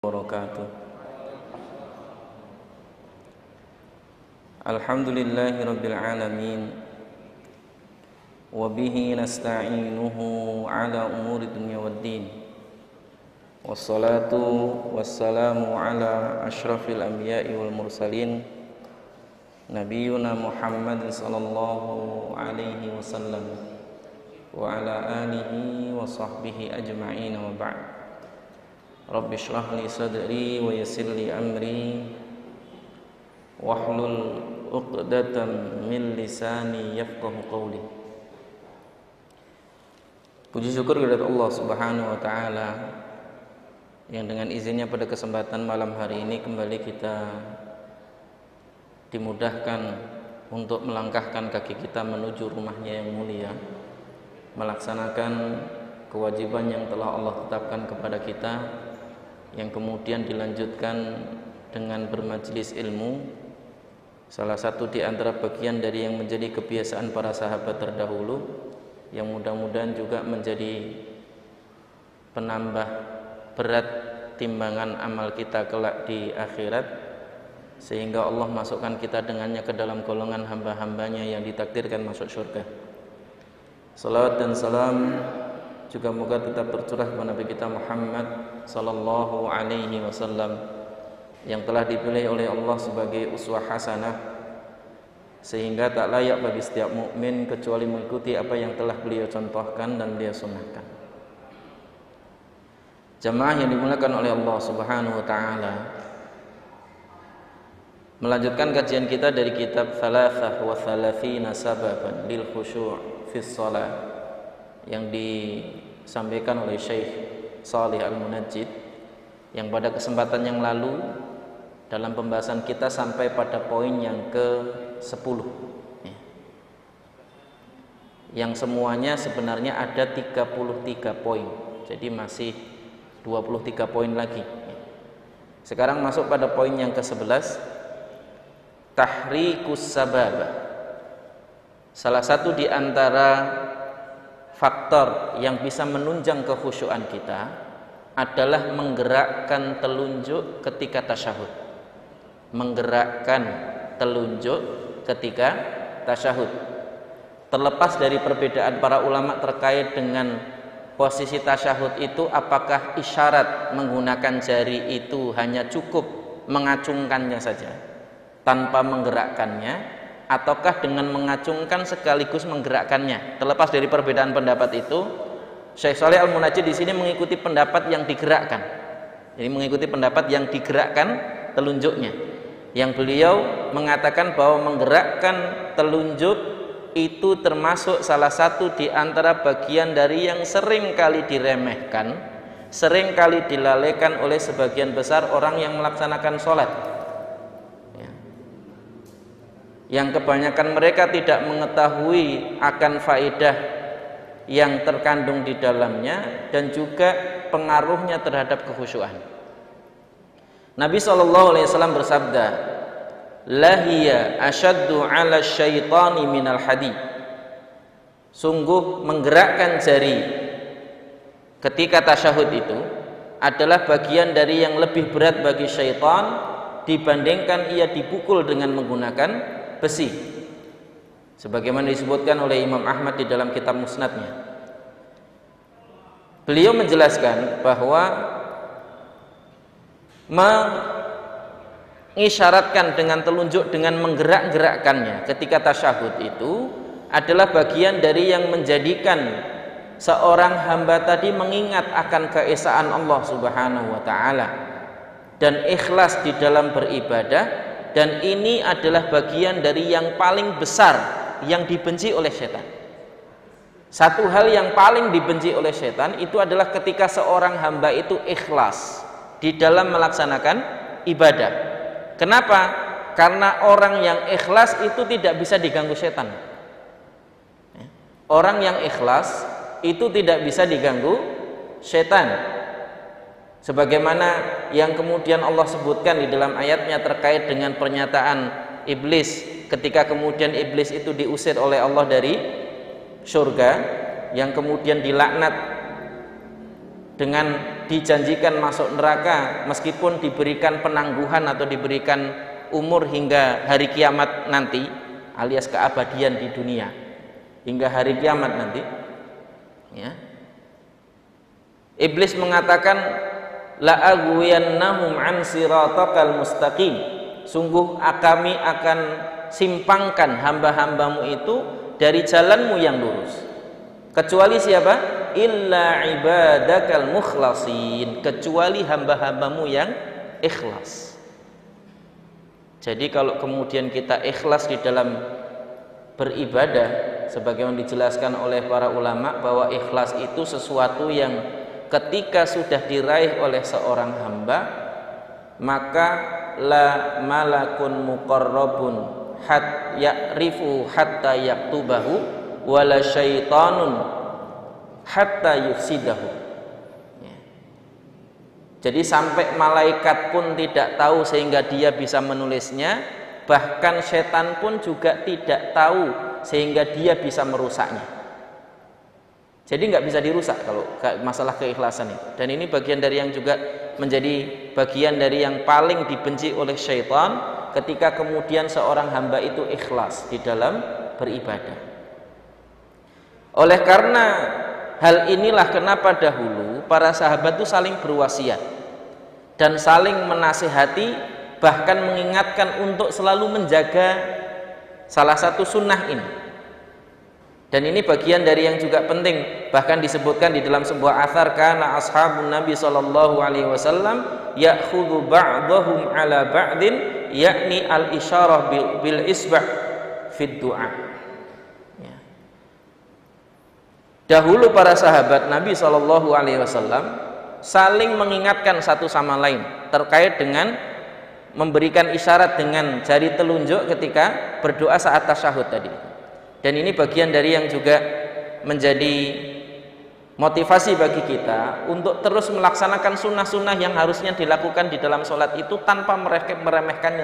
wabarakatuh. Alhamdulillahi rabbil alamin, wa bihi nasta'inuhu ala umuri dunya waddin, wassalatu wassalamu ala ashrafil anbiya'i wal mursalin, nabiyuna Muhammad sallallahu alaihi wasallam wa ala alihi wa sahbihi ajma'in, wa ba'd. Rabbi shrah li sadri wa yassir li amri wahlul 'uqdatam min lisani yafqahu qawli. Puji syukur kepada Allah Subhanahu wa taala yang dengan izinnya pada kesempatan malam hari ini kembali kita dimudahkan untuk melangkahkan kaki kita menuju rumahnya yang mulia, melaksanakan kewajiban yang telah Allah tetapkan kepada kita, yang kemudian dilanjutkan dengan bermajlis ilmu, salah satu di antara bagian dari yang menjadi kebiasaan para sahabat terdahulu, yang mudah-mudahan juga menjadi penambah berat timbangan amal kita kelak di akhirat, sehingga Allah masukkan kita dengannya ke dalam golongan hamba-hambanya yang ditakdirkan masuk surga. Salawat dan salam juga moga tetap tercurah kepada Nabi kita Muhammad sallallahu alaihi wasallam yang telah dipilih oleh Allah sebagai uswah hasanah, sehingga tak layak bagi setiap mukmin kecuali mengikuti apa yang telah beliau contohkan dan beliau sunnahkan. Jamaah yang dimuliakan oleh Allah Subhanahu wa taala, melanjutkan kajian kita dari kitab Thalathah wa Thalathina Sababan lil Khusyu' fi Shalah yang disampaikan oleh Syekh Shalih Al-Munajjid, yang pada kesempatan yang lalu dalam pembahasan kita sampai pada poin yang ke-10, yang semuanya sebenarnya ada 33 poin, jadi masih 23 poin lagi. Sekarang masuk pada poin yang ke-11, tahrikus sabab. Salah satu di antara faktor yang bisa menunjang kekhusyuan kita adalah menggerakkan telunjuk ketika tasyahud. Menggerakkan telunjuk ketika tasyahud. Terlepas dari perbedaan para ulama terkait dengan posisi tasyahud itu, apakah isyarat menggunakan jari itu hanya cukup mengacungkannya saja tanpa menggerakkannya, ataukah dengan mengacungkan sekaligus menggerakkannya. Terlepas dari perbedaan pendapat itu, Syekh Shalih Al-Munajjid di sini mengikuti pendapat yang digerakkan. Jadi mengikuti pendapat yang digerakkan telunjuknya, yang beliau mengatakan bahwa menggerakkan telunjuk itu termasuk salah satu di antara bagian dari yang sering kali diremehkan, sering kali dilalaikan oleh sebagian besar orang yang melaksanakan sholat, yang kebanyakan mereka tidak mengetahui akan faedah yang terkandung di dalamnya dan juga pengaruhnya terhadap kekhusyuan. Nabi SAW bersabda, "Lahiya asyaddu 'ala syaitani minal hadid." Sungguh menggerakkan jari ketika tasyahud itu adalah bagian dari yang lebih berat bagi syaitan dibandingkan ia dipukul dengan menggunakan besi, sebagaimana disebutkan oleh Imam Ahmad di dalam kitab Musnadnya. Beliau menjelaskan bahwa mengisyaratkan dengan telunjuk dengan menggerak-gerakkannya ketika tasyahud itu adalah bagian dari yang menjadikan seorang hamba tadi mengingat akan keesaan Allah Subhanahu wa taala dan ikhlas di dalam beribadah, dan ini adalah bagian dari yang paling besar yang dibenci oleh setan. Satu hal yang paling dibenci oleh setan itu adalah ketika seorang hamba itu ikhlas di dalam melaksanakan ibadah. Kenapa? Karena orang yang ikhlas itu tidak bisa diganggu setan. Orang yang ikhlas itu tidak bisa diganggu setan, sebagaimana yang kemudian Allah sebutkan di dalam ayatnya terkait dengan pernyataan iblis ketika kemudian iblis itu diusir oleh Allah dari surga, yang kemudian dilaknat dengan dijanjikan masuk neraka meskipun diberikan penangguhan atau diberikan umur hingga hari kiamat nanti, alias keabadian di dunia hingga hari kiamat nanti, ya. Iblis mengatakan, la aghwiyannahum an siratakal mustaqim, sungguh kami akan simpangkan hamba-hambamu itu dari jalanmu yang lurus, kecuali siapa? Illa ibadakal mukhlasin, kecuali hamba-hambamu yang ikhlas. Jadi kalau kemudian kita ikhlas di dalam beribadah, sebagaimana dijelaskan oleh para ulama bahwa ikhlas itu sesuatu yang ketika sudah diraih oleh seorang hamba, maka la malakun muqarrabun ya'rifu hatta yaktubahu wala syaitanun hatta yufsidahu. Ya. Jadi sampai malaikat pun tidak tahu sehingga dia bisa menulisnya, bahkan setan pun juga tidak tahu sehingga dia bisa merusaknya. Jadi nggak bisa dirusak kalau masalah keikhlasan itu. Dan ini bagian dari yang juga menjadi bagian dari yang paling dibenci oleh syaitan ketika kemudian seorang hamba itu ikhlas di dalam beribadah. Oleh karena hal inilah kenapa dahulu para sahabat itu saling berwasiat dan saling menasihati, bahkan mengingatkan untuk selalu menjaga salah satu sunnah ini. Dan ini bagian dari yang juga penting, bahkan disebutkan di dalam sebuah athar, kana ashabun Nabi sallallahu alaihi wasallam ya'khudhu ba'dahum ala ba'din, yakni al-isyarah bil isbah fid du'a. Ya. Dahulu para sahabat Nabi sallallahu alaihi wasallam saling mengingatkan satu sama lain terkait dengan memberikan isyarat dengan jari telunjuk ketika berdoa saat tasyahud tadi. Dan ini bagian dari yang juga menjadi motivasi bagi kita untuk terus melaksanakan sunnah-sunnah yang harusnya dilakukan di dalam sholat itu tanpa meremehkannya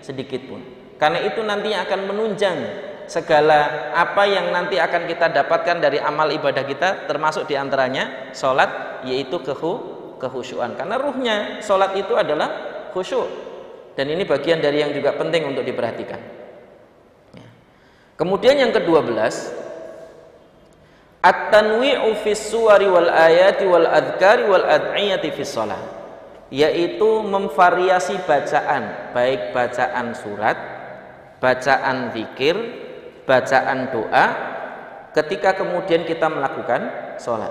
sedikit pun. Karena itu nantinya akan menunjang segala apa yang nanti akan kita dapatkan dari amal ibadah kita, termasuk diantaranya sholat, yaitu kehusyuan. Karena ruhnya sholat itu adalah khusyuk. Dan ini bagian dari yang juga penting untuk diperhatikan. Kemudian yang ke-12, at-tanwi'u fis suwari wal ayati wal adhkari wal ad'iyati fis shalah, yaitu memvariasi bacaan, baik bacaan surat, bacaan zikir, bacaan doa ketika kemudian kita melakukan sholat.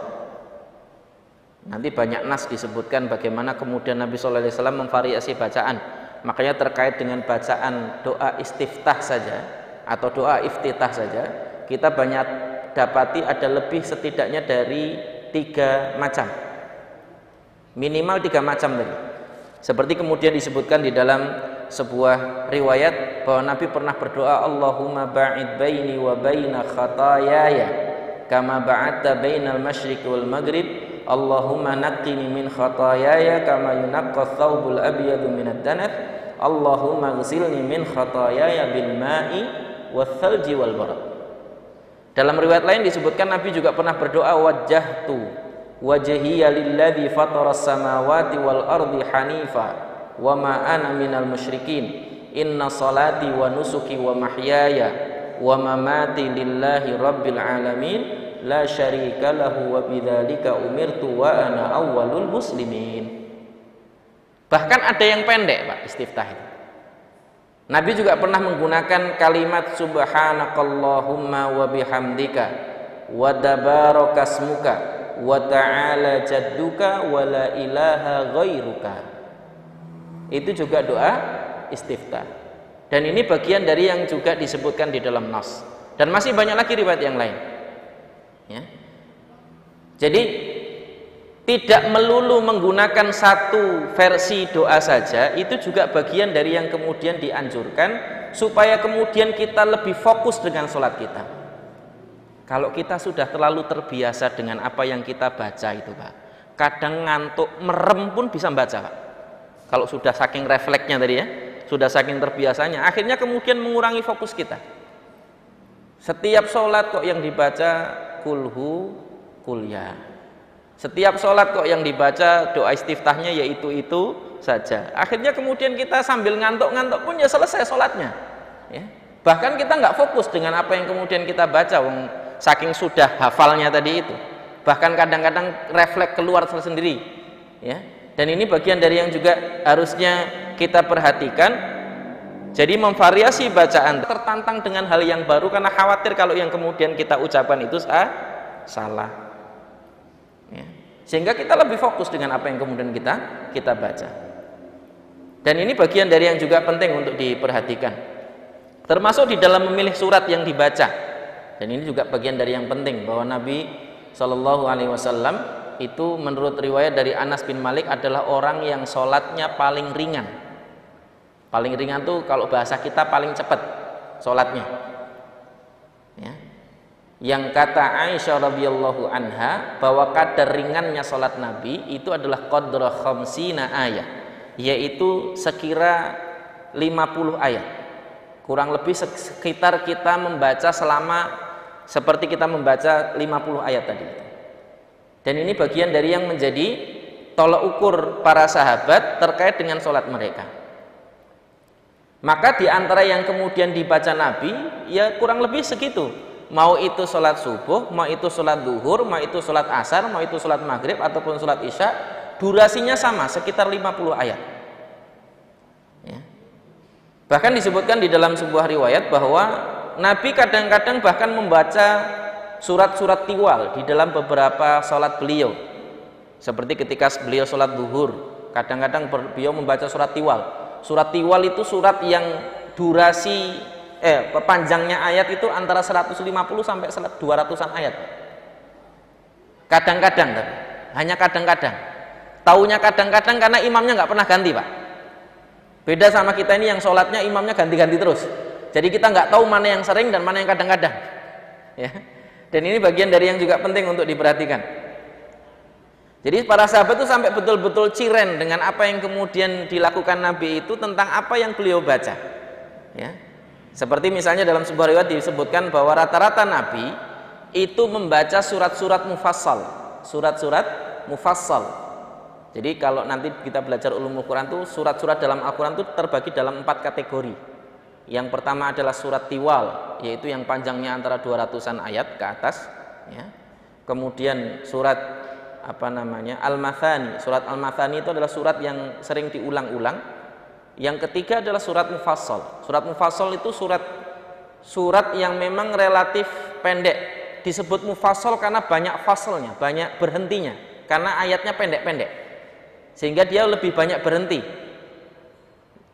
Nanti banyak nas disebutkan bagaimana kemudian Nabi sallallahu alaihi wasallam memvariasi bacaan. Makanya terkait dengan bacaan doa istiftah saja atau doa iftitah saja, kita banyak dapati ada lebih setidaknya dari 3 macam, minimal 3 macam tadi. Seperti kemudian disebutkan di dalam sebuah riwayat bahwa Nabi pernah berdoa, Allahumma ba'id baini wa baina khatayaya kama ba'adta bainal masyriqi wal maghrib, Allahumma naqqini min khatayaya kama yunaqqa thawbul abyadu minad danath, Allahumma ghsilni min khatayaya bil ma'i wathalji wal barad. Dalam riwayat lain disebutkan Nabi juga pernah berdoa, wajjahtu wajhiya lilladzi fataras samawati wal ardi hanifa wa ma ana minal musyrikin, inna salati wa nusuki wa mahyaya wa mamati lillahi rabbil alamin la syarika lahu wa bidzalika umirtu wa ana awwalul muslimin. Bahkan ada yang pendek Pak istiftah itu. Nabi juga pernah menggunakan kalimat subhanakallahumma wa bihamdika wa tabarakasmuka wa ta'ala jadduka wa la ilaha ghairuka. Itu juga doa istiftah. Dan ini bagian dari yang juga disebutkan di dalam nas. Dan masih banyak lagi riwayat yang lain. Ya. Jadi tidak melulu menggunakan satu versi doa saja, itu juga bagian dari yang kemudian dianjurkan supaya kemudian kita lebih fokus dengan sholat kita. Kalau kita sudah terlalu terbiasa dengan apa yang kita baca itu Pak, kadang ngantuk merem pun bisa baca Pak. Kalau sudah saking refleksnya tadi ya, sudah saking terbiasanya, akhirnya kemudian mengurangi fokus kita. Setiap sholat kok yang dibaca kulhu kulya. Setiap sholat kok yang dibaca doa istiftahnya yaitu itu saja. Akhirnya kemudian kita sambil ngantuk-ngantuk pun ya selesai sholatnya. Ya. Bahkan kita nggak fokus dengan apa yang kemudian kita baca, saking sudah hafalnya tadi itu. Bahkan kadang-kadang refleks keluar sendiri. Ya. Dan ini bagian dari yang juga harusnya kita perhatikan. Jadi memvariasi bacaan, tertantang dengan hal yang baru karena khawatir kalau yang kemudian kita ucapkan itu salah. Ya. Sehingga kita lebih fokus dengan apa yang kemudian kita baca. Dan ini bagian dari yang juga penting untuk diperhatikan. Termasuk di dalam memilih surat yang dibaca. Dan ini juga bagian dari yang penting bahwa Nabi Shallallahu Alaihi Wasallam itu menurut riwayat dari Anas bin Malik adalah orang yang sholatnya paling ringan. Paling ringan tuh kalau bahasa kita paling cepat sholatnya. Ya. Yang kata Aisyah radhiyallahu anha bahwa kadar ringannya sholat Nabi itu adalah qadra khamsina ayat, yaitu sekira 50 ayat. Kurang lebih sekitar kita membaca seperti kita membaca 50 ayat tadi. Dan ini bagian dari yang menjadi tolak ukur para sahabat terkait dengan sholat mereka. Maka di antara yang kemudian dibaca Nabi ya kurang lebih segitu. Mau itu sholat subuh, mau itu sholat duhur, mau itu sholat asar, mau itu sholat maghrib ataupun sholat isya, durasinya sama sekitar 50 ayat. Ya. Bahkan disebutkan di dalam sebuah riwayat bahwa Nabi kadang-kadang bahkan membaca surat-surat tiwal di dalam beberapa sholat beliau. Seperti ketika beliau sholat duhur, kadang-kadang beliau membaca surat tiwal. Surat tiwal itu surat yang durasi panjangnya ayat itu antara 150 sampai 200-an ayat. Kadang-kadang, hanya kadang-kadang. Taunya kadang-kadang karena imamnya nggak pernah ganti, Pak. Beda sama kita ini yang sholatnya imamnya ganti-ganti terus. Jadi kita nggak tahu mana yang sering dan mana yang kadang-kadang. Ya. Dan ini bagian dari yang juga penting untuk diperhatikan. Jadi para sahabat itu sampai betul-betul ciren dengan apa yang kemudian dilakukan Nabi itu tentang apa yang beliau baca. Ya. Seperti misalnya dalam sebuah riwayat disebutkan bahwa rata-rata Nabi itu membaca surat-surat mufassal. Surat-surat mufassal. Jadi kalau nanti kita belajar ulumul Quran itu surat-surat dalam Al-Quran itu terbagi dalam 4 kategori. Yang pertama adalah surat tiwal, yaitu yang panjangnya antara 200-an ayat ke atas. Ya. Kemudian surat Al-Mathani. Surat Al-Mathani itu adalah surat yang sering diulang-ulang. Yang ketiga adalah surat mufassal. Surat mufassal itu surat yang memang relatif pendek. Disebut mufassal karena banyak fasalnya, banyak berhentinya. Karena ayatnya pendek-pendek. Sehingga dia lebih banyak berhenti.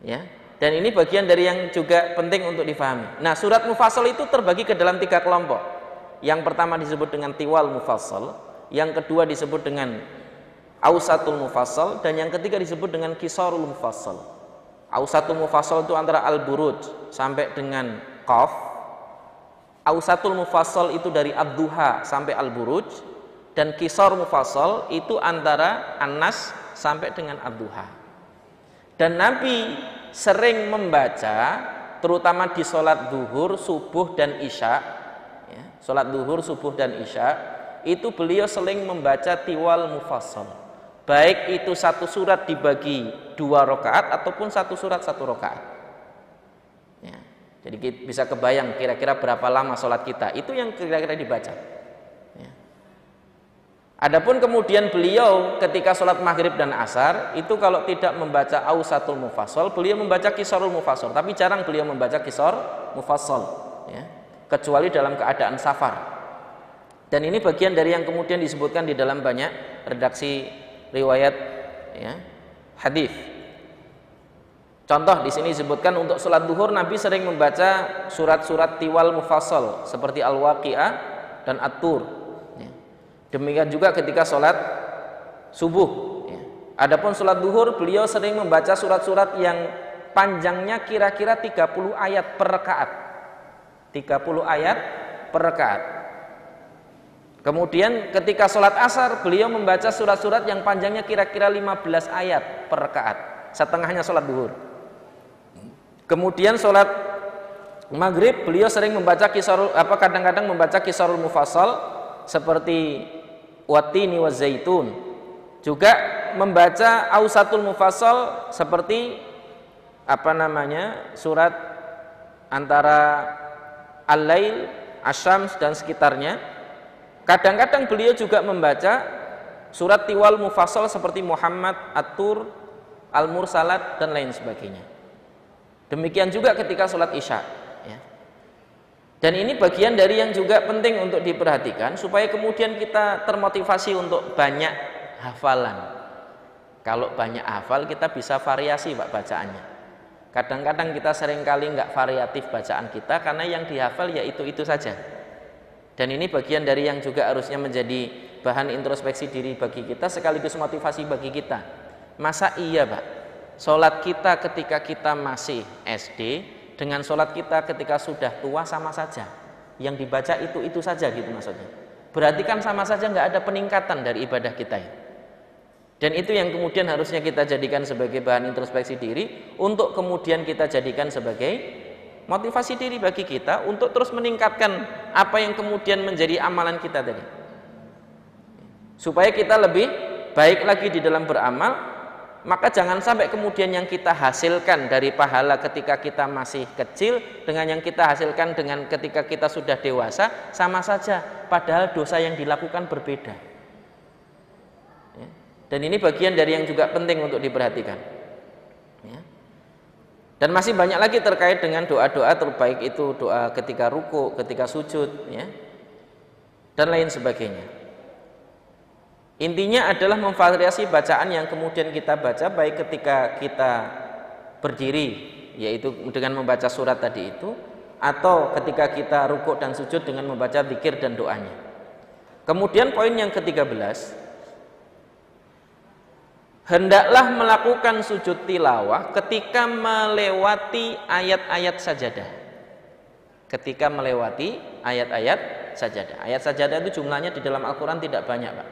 Ya. Dan ini bagian dari yang juga penting untuk difahami. Nah, surat mufassal itu terbagi ke dalam 3 kelompok. Yang pertama disebut dengan tiwal mufassal. Yang kedua disebut dengan ausatul mufassal, dan yang ketiga disebut dengan kisarul mufassal. Ausatul mufassal itu antara al-buruj sampai dengan qaf. Ausatul mufassal itu dari ad-duha sampai al-buruj, dan kisar mufassal itu antara an-nas sampai dengan ad-duha. Dan Nabi sering membaca terutama di sholat duhur, subuh dan isya. Ya, sholat duhur, subuh dan isya itu beliau sering membaca tiwal mufassal, baik itu satu surat dibagi 2 rakaat ataupun satu surat 1 rakaat. Ya, jadi kita bisa kebayang kira-kira berapa lama sholat kita, itu yang kira-kira dibaca. Ya. Adapun kemudian beliau ketika sholat maghrib dan asar itu kalau tidak membaca ausatul mufassal, beliau membaca kisarul mufassal, tapi jarang beliau membaca kisar mufassal. Ya. Kecuali dalam keadaan safar. Dan ini bagian dari yang kemudian disebutkan di dalam banyak redaksi riwayat ya, hadis. Contoh di sini disebutkan untuk sholat duhur Nabi sering membaca surat-surat tiwal mufassal seperti Al-Waqi'ah dan At-Tur. Ya. Demikian juga ketika sholat subuh. Ya. Adapun sholat duhur beliau sering membaca surat-surat yang panjangnya kira-kira 30 ayat per rakaat. 30 ayat per rakaat. Kemudian ketika sholat asar beliau membaca surat-surat yang panjangnya kira-kira 15 ayat per rakaat, setengahnya sholat duhur. Kemudian sholat maghrib beliau sering membaca kadang-kadang membaca kisarul mufassal seperti wattini wazaitun. Juga membaca Ausatul Mufassal seperti surat antara Al-Lail, Asy-Syams dan sekitarnya. Kadang-kadang beliau juga membaca surat Tiwal Mufassal seperti Muhammad, At-Tur, Al-Mursalat dan lain sebagainya. Demikian juga ketika sholat Isya, ya. Dan ini bagian dari yang juga penting untuk diperhatikan supaya kemudian kita termotivasi untuk banyak hafalan. Kalau banyak hafal kita bisa variasi Pak bacaannya. Kadang-kadang kita seringkali nggak variatif bacaan kita karena yang dihafal ya itu saja. Dan ini bagian dari yang juga harusnya menjadi bahan introspeksi diri bagi kita sekaligus motivasi bagi kita. Masa iya Pak, sholat kita ketika kita masih SD dengan sholat kita ketika sudah tua sama saja. Yang dibaca itu saja gitu maksudnya. Berarti kan sama saja nggak ada peningkatan dari ibadah kita ya. Dan itu yang kemudian harusnya kita jadikan sebagai bahan introspeksi diri untuk kemudian kita jadikan sebagai motivasi diri bagi kita untuk terus meningkatkan apa yang kemudian menjadi amalan kita tadi. Supaya kita lebih baik lagi di dalam beramal, maka jangan sampai kemudian yang kita hasilkan dari pahala ketika kita masih kecil dengan yang kita hasilkan dengan ketika kita sudah dewasa sama saja, padahal dosa yang dilakukan berbeda. Dan ini bagian dari yang juga penting untuk diperhatikan. Ya. Dan masih banyak lagi terkait dengan doa-doa terbaik itu doa ketika ruku, ketika sujud, ya, dan lain sebagainya. Intinya adalah memvariasi bacaan yang kemudian kita baca baik ketika kita berdiri, yaitu dengan membaca surat tadi itu, atau ketika kita ruku dan sujud dengan membaca zikir dan doanya. Kemudian poin yang ke-13, hendaklah melakukan sujud tilawah ketika melewati ayat-ayat sajadah. Ketika melewati ayat-ayat sajadah. Ayat sajadah itu jumlahnya di dalam Al-Quran tidak banyak Pak.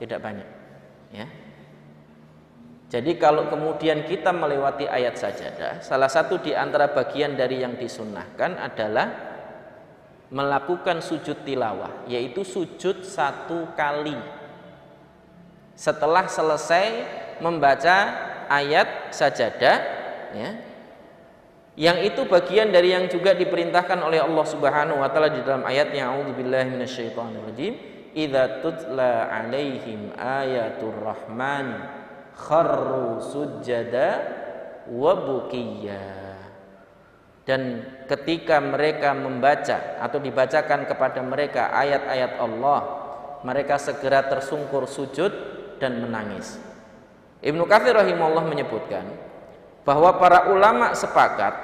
Tidak banyak ya. Jadi kalau kemudian kita melewati ayat sajadah, salah satu di antara bagian dari yang disunnahkan adalah melakukan sujud tilawah, yaitu sujud 1 kali setelah selesai membaca ayat sajadah, ya, yang itu bagian dari yang juga diperintahkan oleh Allah Subhanahu wa taala di dalam ayatnya a'udzubillahi minasyaitonirrajim, idza tutla 'alaihim ayatur rahman kharru sujada wa bukiya. Dan ketika mereka membaca atau dibacakan kepada mereka ayat-ayat Allah, mereka segera tersungkur sujud dan menangis. Ibnu Katsir rahimahullah menyebutkan bahwa para ulama sepakat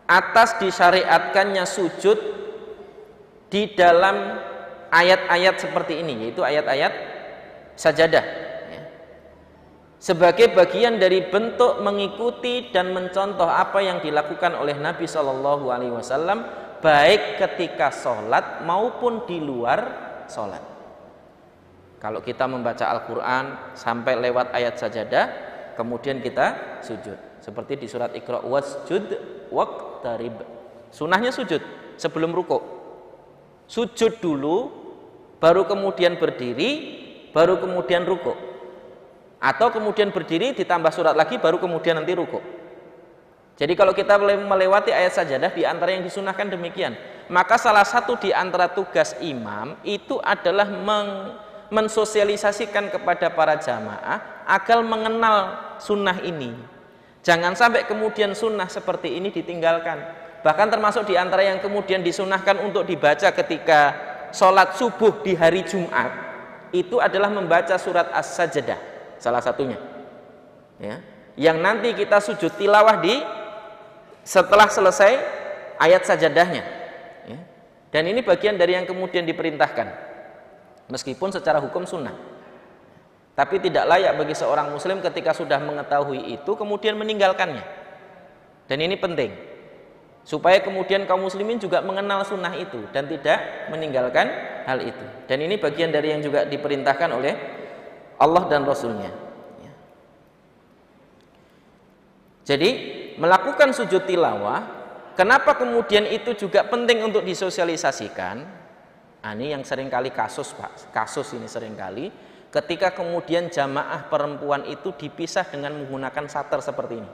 atas disyariatkannya sujud di dalam ayat-ayat seperti ini, yaitu ayat-ayat sajadah, ya, sebagai bagian dari bentuk mengikuti dan mencontoh apa yang dilakukan oleh Nabi SAW baik ketika sholat maupun di luar sholat. Kalau kita membaca Al-Quran sampai lewat ayat sajadah, kemudian kita sujud, seperti di surat Iqra, wasjud waqtarib. Sunahnya sujud sebelum rukuk. Sujud dulu, baru kemudian berdiri, baru kemudian rukuk. Atau kemudian berdiri ditambah surat lagi, baru kemudian nanti rukuk. Jadi kalau kita melewati ayat sajadah, di antara yang disunahkan demikian. Maka salah satu di antara tugas imam itu adalah mensosialisasikan kepada para jamaah agar mengenal sunnah ini. Jangan sampai kemudian sunnah seperti ini ditinggalkan. Bahkan termasuk di antara yang kemudian disunahkan untuk dibaca ketika sholat subuh di hari Jumat, itu adalah membaca surat As-Sajdah, salah satunya, ya, yang nanti kita sujud tilawah setelah selesai ayat sajadahnya, ya. Dan ini bagian dari yang kemudian diperintahkan, meskipun secara hukum sunnah. Tapi tidak layak bagi seorang muslim ketika sudah mengetahui itu kemudian meninggalkannya. Dan ini penting, supaya kemudian kaum muslimin juga mengenal sunnah itu dan tidak meninggalkan hal itu. Dan ini bagian dari yang juga diperintahkan oleh Allah dan Rasulnya. Jadi melakukan sujud tilawah, kenapa kemudian itu juga penting untuk disosialisasikan? Nah, ini yang seringkali kasus Pak, kasus ini seringkali ketika kemudian jamaah perempuan itu dipisah dengan menggunakan sater seperti ini,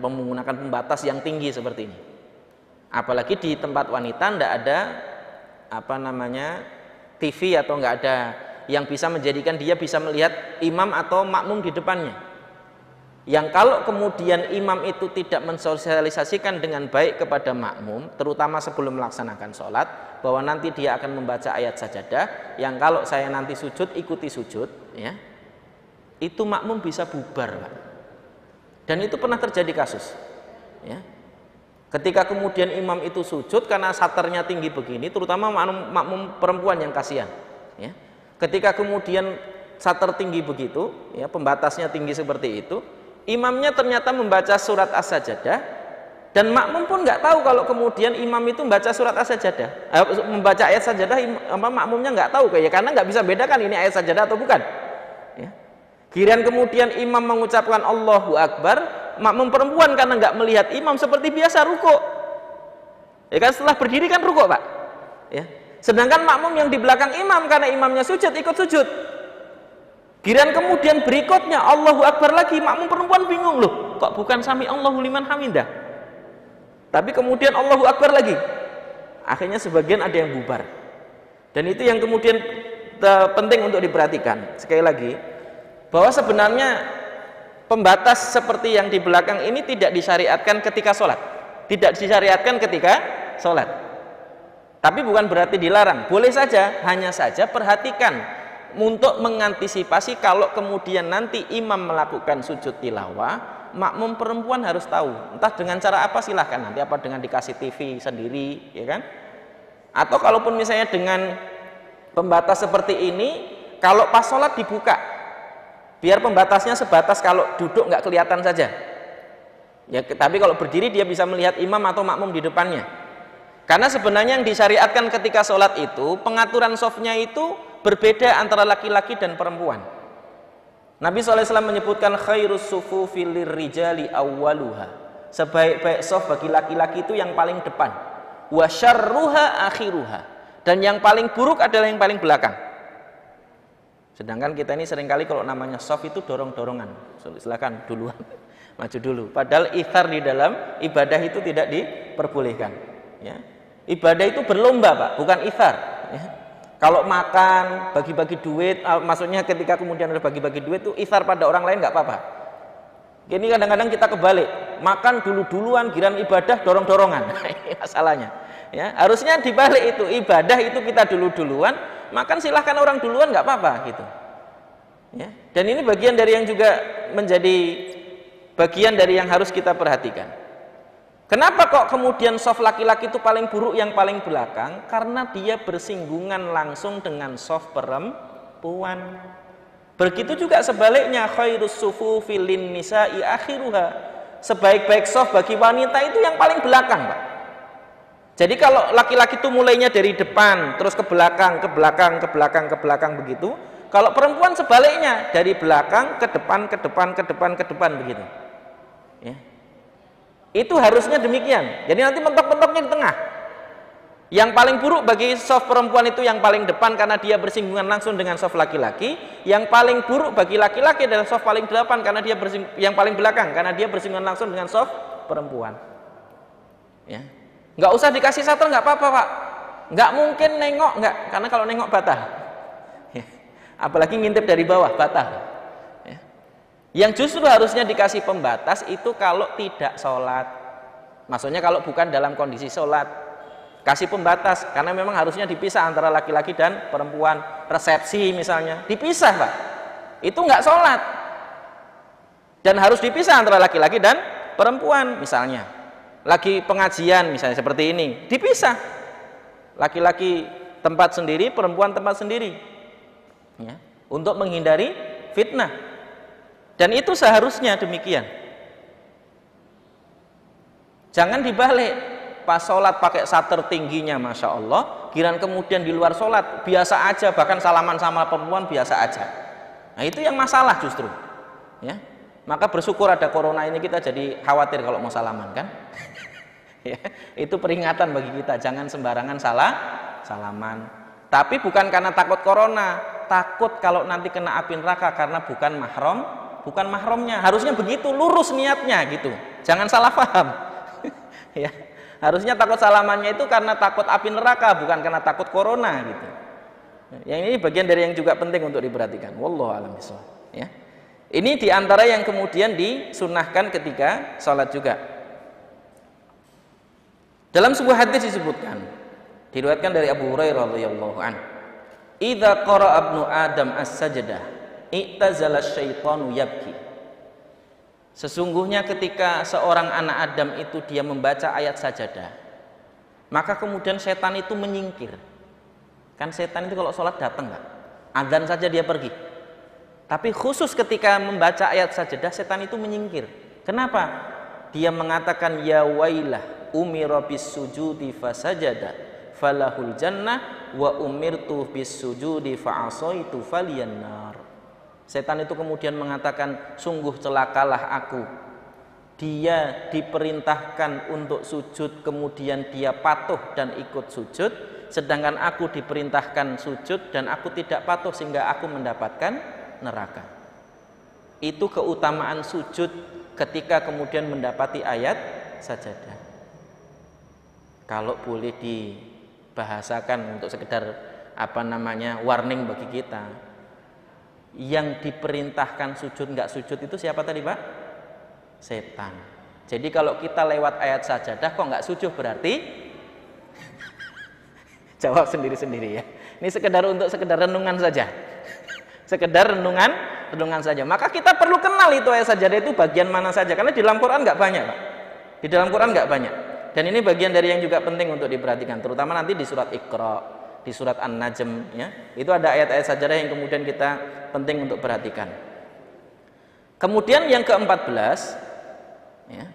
menggunakan pembatas yang tinggi seperti ini. Apalagi di tempat wanita tidak ada TV atau nggak ada yang bisa menjadikan dia bisa melihat imam atau makmum di depannya. Yang kalau kemudian imam itu tidak mensosialisasikan dengan baik kepada makmum, terutama sebelum melaksanakan sholat, bahwa nanti dia akan membaca ayat sajadah, yang kalau saya nanti sujud ikuti sujud, ya, itu makmum bisa bubar, Pak. Dan itu pernah terjadi kasus, ya. Ketika kemudian imam itu sujud karena saternya tinggi begini, terutama makmum perempuan yang kasihan, ya. Ketika kemudian sater tinggi begitu, ya, pembatasnya tinggi seperti itu, imamnya ternyata membaca surat As-Sajdah, dan makmum pun nggak tahu kalau kemudian imam itu membaca surat As-Sajdah, membaca ayat sajadah, makmumnya nggak tahu karena nggak bisa bedakan ini ayat sajadah atau bukan. Ya. Giliran kemudian imam mengucapkan Allahu Akbar, makmum perempuan karena nggak melihat imam seperti biasa rukuk. Ya kan, setelah berdiri kan rukuk, Pak. Ya. Sedangkan makmum yang di belakang imam karena imamnya sujud ikut sujud. Giliran kemudian berikutnya Allahu Akbar lagi, makmum perempuan bingung, loh, kok bukan sami Allahu liman hamidah, tapi kemudian Allahu Akbar lagi. Akhirnya sebagian ada yang bubar. Dan itu yang kemudian penting untuk diperhatikan. Sekali lagi, bahwa sebenarnya pembatas seperti yang di belakang ini tidak disyariatkan ketika sholat, tidak disyariatkan ketika sholat, tapi bukan berarti dilarang, boleh saja. Hanya saja perhatikan untuk mengantisipasi kalau kemudian nanti imam melakukan sujud tilawah, makmum perempuan harus tahu, entah dengan cara apa silahkan, nanti apa dengan dikasih TV sendiri, ya kan, atau kalaupun misalnya dengan pembatas seperti ini, kalau pas sholat dibuka, biar pembatasnya sebatas kalau duduk nggak kelihatan saja, ya, tapi kalau berdiri dia bisa melihat imam atau makmum di depannya. Karena sebenarnya yang disyariatkan ketika sholat itu, pengaturan softnya itu berbeda antara laki-laki dan perempuan. Nabi SAW menyebutkan khairus sufufi lirrijali awwaluha, sebaik-baik soft bagi laki-laki itu yang paling depan, wa syarruha akhiruha, dan yang paling buruk adalah yang paling belakang. Sedangkan kita ini seringkali kalau namanya soft itu dorong-dorongan, silakan duluan, maju dulu, padahal ithar di dalam ibadah itu tidak diperbolehkan, ya. Ibadah itu berlomba, Pak, bukan ithar, ya. Kalau makan, bagi-bagi duit, maksudnya ketika kemudian ada bagi-bagi duit itu ithar pada orang lain nggak apa-apa. Ini kadang-kadang kita kebalik, makan dulu-duluan, giliran ibadah dorong-dorongan. Ini masalahnya. Ya, harusnya dibalik itu, ibadah itu kita dulu-duluan, makan silahkan orang duluan nggak apa-apa gitu. Ya, dan ini bagian dari yang juga menjadi bagian dari yang harus kita perhatikan. Kenapa kok kemudian soft laki-laki itu paling buruk yang paling belakang? Karena dia bersinggungan langsung dengan soft perempuan. Begitu juga sebaliknya, khairus sufufi lin nisa'i akhiruha. Sebaik-baik soft bagi wanita itu yang paling belakang, Pak. Jadi kalau laki-laki itu mulainya dari depan, terus ke belakang, ke belakang, ke belakang, ke belakang begitu. Kalau perempuan sebaliknya, dari belakang ke depan, ke depan, ke depan, ke depan begitu. Ya. Itu harusnya demikian. Jadi nanti mentok-mentoknya di tengah. Yang paling buruk bagi soft perempuan itu yang paling depan karena dia bersinggungan langsung dengan soft laki-laki. Yang paling buruk bagi laki-laki adalah soft paling depan karena dia yang paling belakang karena dia bersinggungan langsung dengan soft perempuan. Ya. Nggak usah dikasih sater nggak apa-apa, Pak. Nggak mungkin nengok, nggak, karena kalau nengok batal. Ya. Apalagi ngintip dari bawah batal. Yang justru harusnya dikasih pembatas itu kalau tidak sholat, maksudnya kalau bukan dalam kondisi sholat, kasih pembatas, karena memang harusnya dipisah antara laki-laki dan perempuan. Resepsi misalnya dipisah, Pak, itu nggak sholat, dan harus dipisah antara laki-laki dan perempuan. Misalnya lagi pengajian misalnya seperti ini, dipisah, laki-laki tempat sendiri, perempuan tempat sendiri, ya, untuk menghindari fitnah. Dan itu seharusnya demikian. Jangan dibalik, pas sholat pakai sater tingginya Masya Allah, giliran kemudian di luar sholat biasa aja, bahkan salaman sama perempuan biasa aja. Nah itu yang masalah justru, ya. Maka bersyukur ada corona ini, kita jadi khawatir kalau mau salaman kan. Ya, itu peringatan bagi kita, jangan sembarangan salaman. Tapi bukan karena takut corona, takut kalau nanti kena api neraka karena bukan mahramnya. Harusnya begitu, lurus niatnya gitu. Jangan salah paham. Ya. Harusnya takut salamannya itu karena takut api neraka, bukan karena takut corona gitu. Yang ini bagian dari yang juga penting untuk diperhatikan. Wallahu a'lam bishawab. Ya. Ini diantara yang kemudian disunahkan ketika sholat juga. Dalam sebuah hadis disebutkan, diriwayatkan dari Abu Hurairah radhiyallahu anhu, "Idza qara'a ibnu Adam as-sajdah, i'tazala asy-syaitanu yabki." Sesungguhnya ketika seorang anak Adam itu dia membaca ayat sajadah, maka kemudian setan itu menyingkir. Kan setan itu kalau sholat datang nggak? Adzan saja dia pergi. Tapi khusus ketika membaca ayat sajadah, setan itu menyingkir. Kenapa? Dia mengatakan, ya wailah umira bis sujudi fasajada falahul jannah wa umirtu bis sujudi fa'asaitu falyannar. Setan itu kemudian mengatakan, sungguh celakalah aku. Dia diperintahkan untuk sujud, kemudian dia patuh dan ikut sujud, sedangkan aku diperintahkan sujud dan aku tidak patuh sehingga aku mendapatkan neraka. Itu keutamaan sujud ketika kemudian mendapati ayat sajadah. Kalau boleh dibahasakan untuk sekedar warning bagi kita, yang diperintahkan sujud nggak sujud itu siapa tadi Pak? Setan. Jadi kalau kita lewat ayat sajadah kok nggak sujud berarti jawab sendiri-sendiri ya. Ini sekedar renungan saja. Sekedar renungan saja. Maka kita perlu kenal itu ayat sajadah itu bagian mana saja, karena di dalam Quran nggak banyak Pak. Di dalam Quran nggak banyak. Dan ini bagian dari yang juga penting untuk diperhatikan, terutama nanti di surat Iqra, di surat An-Najm ya. Itu ada ayat-ayat sajadah yang kemudian kita penting untuk perhatikan. Kemudian yang ke-14 ya.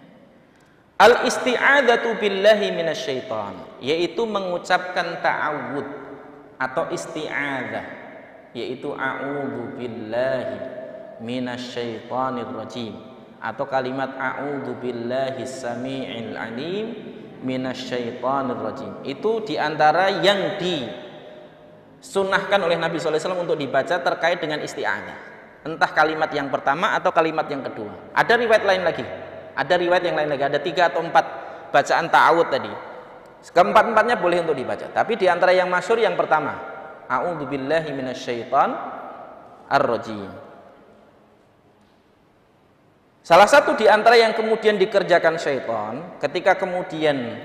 Al-isti'adzatu billahi minasyaitan, yaitu mengucapkan ta'awud atau isti'adzah, yaitu a'udzu billahi minasyaitonir rajim, atau kalimat a'udzu billahi samii'il alim minasyaitonir rajim. Itu diantara yang disunnahkan oleh Nabi SAW untuk dibaca terkait dengan isti'adzah, entah kalimat yang pertama atau kalimat yang kedua. Ada riwayat lain lagi, ada 3 atau 4 bacaan ta'awud tadi. Keempat-empatnya boleh untuk dibaca, tapi diantara yang masyhur yang pertama, a'udzu billahi minasyaitonir rajim. Salah satu di antara yang kemudian dikerjakan syaitan ketika kemudian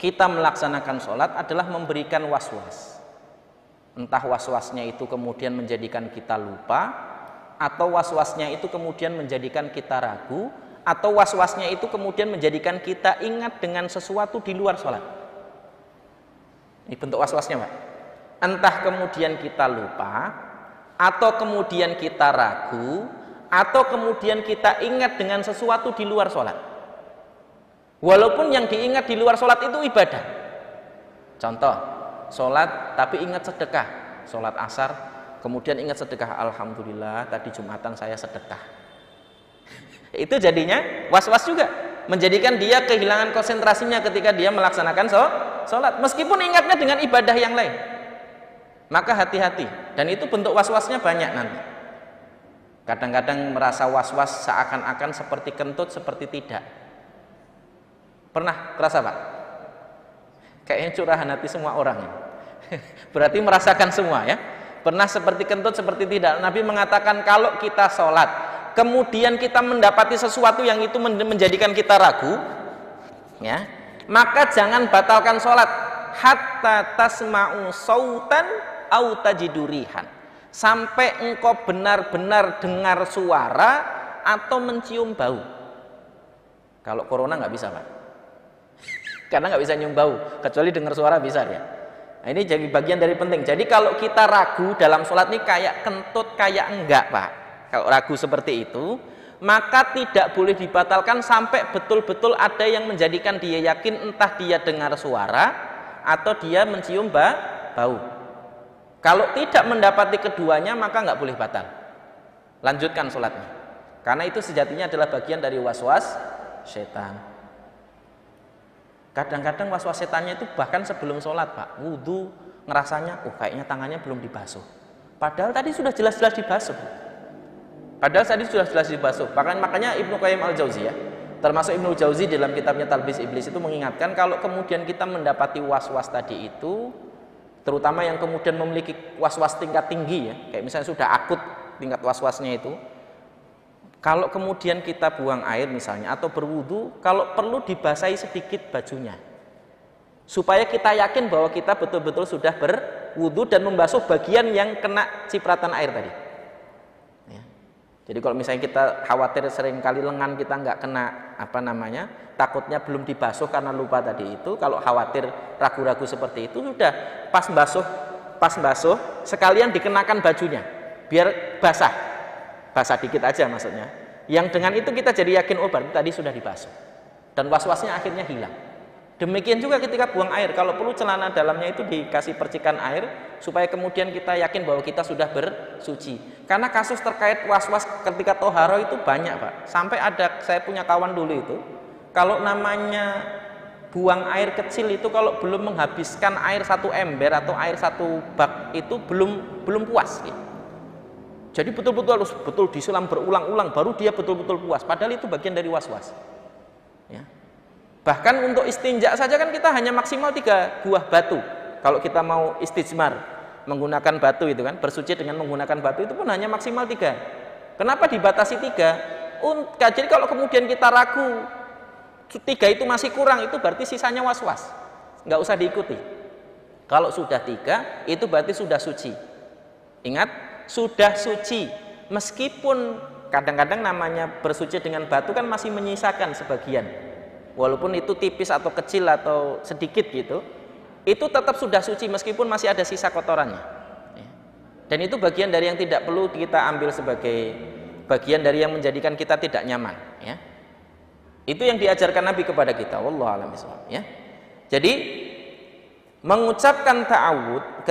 kita melaksanakan sholat adalah memberikan was-was. Entah was-wasnya itu kemudian menjadikan kita lupa, atau was-wasnya itu kemudian menjadikan kita ragu, atau was-wasnya itu kemudian menjadikan kita ingat dengan sesuatu di luar sholat. Ini bentuk was-wasnya Pak. Entah kemudian kita lupa, atau kemudian kita ragu, atau kemudian kita ingat dengan sesuatu di luar sholat, walaupun yang diingat di luar sholat itu ibadah. Contoh, sholat tapi ingat sedekah, sholat asar kemudian ingat sedekah, alhamdulillah tadi Jumatan saya sedekah. Itu jadinya was-was juga, menjadikan dia kehilangan konsentrasinya ketika dia melaksanakan sholat, meskipun ingatnya dengan ibadah yang lain. Maka hati-hati, dan itu bentuk was-wasnya banyak nanti. Kadang-kadang merasa was-was seakan-akan seperti kentut, seperti tidak. Pernah kerasa Pak? Kayaknya curahan hati semua orang ya. Berarti merasakan semua ya. Pernah seperti kentut, seperti tidak. Nabi mengatakan kalau kita sholat, kemudian kita mendapati sesuatu yang itu menjadikan kita ragu ya, maka jangan batalkan sholat hatta tasma'u sautan au tajidurihan, sampai engkau benar-benar dengar suara atau mencium bau. Kalau corona nggak bisa Pak, karena nggak bisa nyium bau, kecuali dengar suara bisa ya. Nah, ini jadi bagian dari penting. Jadi kalau kita ragu dalam sholat ini kayak kentut, kayak enggak Pak, kalau ragu seperti itu, maka tidak boleh dibatalkan sampai betul-betul ada yang menjadikan dia yakin, entah dia dengar suara atau dia mencium bau. Kalau tidak mendapati keduanya, maka nggak boleh batal. Lanjutkan sholatnya. Karena itu sejatinya adalah bagian dari was-was setan. Kadang-kadang was-was setannya itu bahkan sebelum sholat Pak. Wudhu ngerasanya, kayaknya tangannya belum dibasuh. Padahal tadi sudah jelas-jelas dibasuh. Makanya Ibnu Qayyim al-Jauziyah, termasuk Ibnu Jauzi dalam kitabnya Talbis Iblis itu mengingatkan kalau kemudian kita mendapati was-was tadi itu, terutama yang kemudian memiliki was-was tingkat tinggi ya, kayak misalnya sudah akut tingkat was-wasnya itu, kalau kemudian kita buang air misalnya atau berwudu, kalau perlu dibasahi sedikit bajunya, supaya kita yakin bahwa kita betul-betul sudah berwudu dan membasuh bagian yang kena cipratan air tadi. Ya. Jadi kalau misalnya kita khawatir seringkali lengan kita nggak kena takutnya belum dibasuh karena lupa tadi itu, kalau khawatir ragu-ragu seperti itu, sudah pas basuh sekalian dikenakan bajunya biar basah dikit aja maksudnya, yang dengan itu kita jadi yakin berarti tadi sudah dibasuh dan was-wasnya akhirnya hilang. Demikian juga ketika buang air, kalau perlu celana dalamnya itu dikasih percikan air supaya kemudian kita yakin bahwa kita sudah bersuci. Karena kasus terkait was-was ketika toharo itu banyak Pak, sampai saya punya kawan dulu itu, kalau namanya buang air kecil itu kalau belum menghabiskan air 1 ember atau air 1 bak itu belum puas gitu. Jadi betul-betul harus disiram berulang-ulang baru dia betul-betul puas, padahal itu bagian dari was-was ya. Bahkan untuk istinja saja kan kita hanya maksimal 3 buah batu. Kalau kita mau istijmar menggunakan batu itu kan, bersuci dengan menggunakan batu itu pun hanya maksimal 3. Kenapa dibatasi 3? Jadi kalau kemudian kita ragu 3 itu masih kurang, itu berarti sisanya was-was, nggak usah diikuti. Kalau sudah 3 itu berarti sudah suci. Ingat, sudah suci, meskipun kadang-kadang namanya bersuci dengan batu kan masih menyisakan sebagian, walaupun itu tipis atau kecil atau sedikit gitu, itu tetap sudah suci meskipun masih ada sisa kotorannya. Dan itu bagian dari yang tidak perlu kita ambil sebagai bagian dari yang menjadikan kita tidak nyaman ya. Itu yang diajarkan Nabi kepada kita, wallahu a'lam bishawab ya. Jadi mengucapkan ta'awud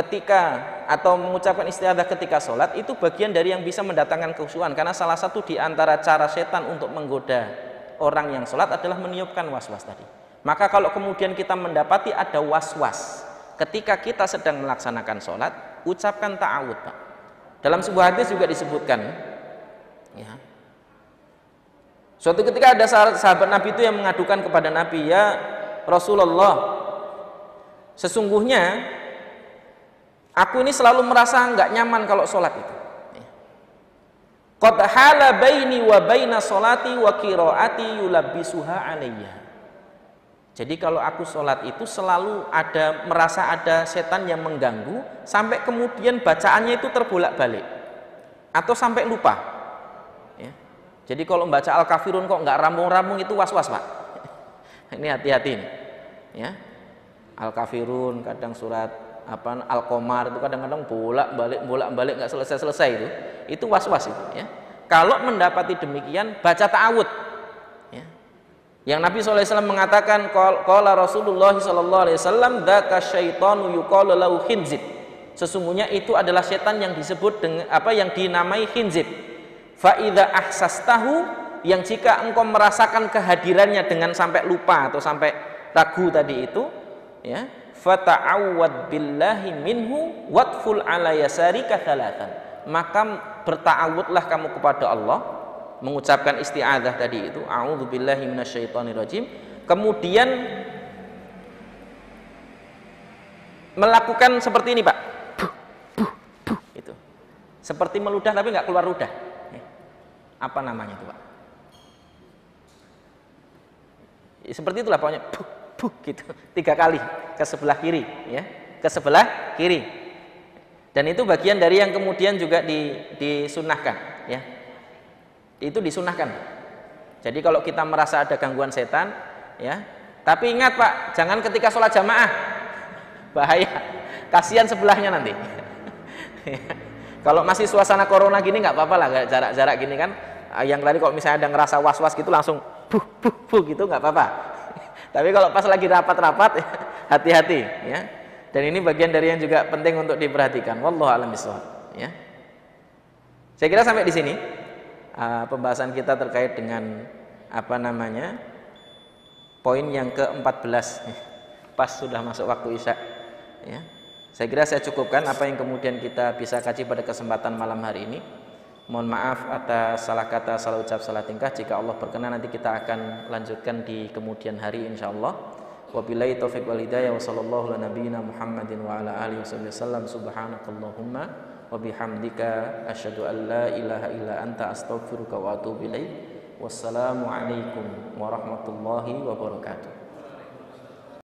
atau mengucapkan isti'adzah ketika sholat itu bagian dari yang bisa mendatangkan kekhusyuan, karena salah satu di antara cara setan untuk menggoda orang yang sholat adalah meniupkan was-was tadi. Maka kalau kemudian kita mendapati ada was-was ketika kita sedang melaksanakan sholat, ucapkan ta'awud Pak. Dalam sebuah hadis juga disebutkan ya, suatu ketika ada sahabat Nabi itu yang mengadukan kepada Nabi, ya Rasulullah, sesungguhnya aku ini selalu merasa nggak nyaman kalau sholat itu. Qad hala baini wa baina sholati wa qiraati yulabbisuha alayya. Jadi kalau aku sholat itu selalu merasa ada setan yang mengganggu, sampai kemudian bacaannya itu terbolak-balik atau sampai lupa ya. Jadi kalau membaca Al-Kafirun kok nggak rambung-rambung, itu was-was Pak. Ini hati-hati nih ya. Al-Kafirun, kadang surat Al-Qamar itu kadang-kadang bolak-balik nggak selesai itu was-was itu ya. Kalau mendapati demikian, baca ta'awud ya. Yang Nabi SAW mengatakan, qala Rasulullah SAW, dzaka syaitanu yuqalu lahu khinzib. Sesungguhnya itu adalah setan yang disebut dengan yang dinamai khinzib. Fa idza ahsastahu, yang jika engkau merasakan kehadirannya dengan sampai lupa atau sampai ragu tadi itu ya, fata'awwad billahi minhu watful ala yasarika thalathan, maka berta'awudlah kamu kepada Allah, mengucapkan isti'adzah tadi itu, a'udzubillahi minasyaitonirrajim, kemudian melakukan seperti ini Pak, itu seperti meludah tapi nggak keluar ludah, apa namanya itu Pak, seperti itulah pokoknya, gitu 3 kali ke sebelah kiri ya, ke sebelah kiri. Dan itu bagian dari yang kemudian juga disunahkan ya. Itu disunahkan. Jadi kalau kita merasa ada gangguan setan ya, tapi ingat Pak, jangan ketika sholat jamaah, bahaya, kasihan sebelahnya nanti. Kalau masih suasana corona gini nggak apa-apa lah, jarak-jarak gini kan. Yang tadi kalau misalnya ada ngerasa was-was gitu langsung gitu nggak apa-apa. Tapi kalau pas lagi rapat-rapat, hati-hati ya. Dan ini bagian dari yang juga penting untuk diperhatikan. Wallahu a'lam bishawab ya. Saya kira sampai di sini pembahasan kita terkait dengan poin yang ke-14. Pas sudah masuk waktu Isya ya. Saya kira saya cukupkan apa yang kemudian kita bisa kaji pada kesempatan malam hari ini. Mohon maaf atas salah kata, salah ucap, salah tingkah. Jika Allah berkenan nanti kita akan lanjutkan di kemudian hari insyaallah. Wabillahi taufiq wal hidayah wa sallallahu ala nabiyyina Muhammadin wa ala alihi wasallam. Subhanakallahumma wa bihamdika asyhadu an la ilaha illa anta astaghfiruka wa atubu ilaik. Wassalamu alaikum warahmatullahi wabarakatuh.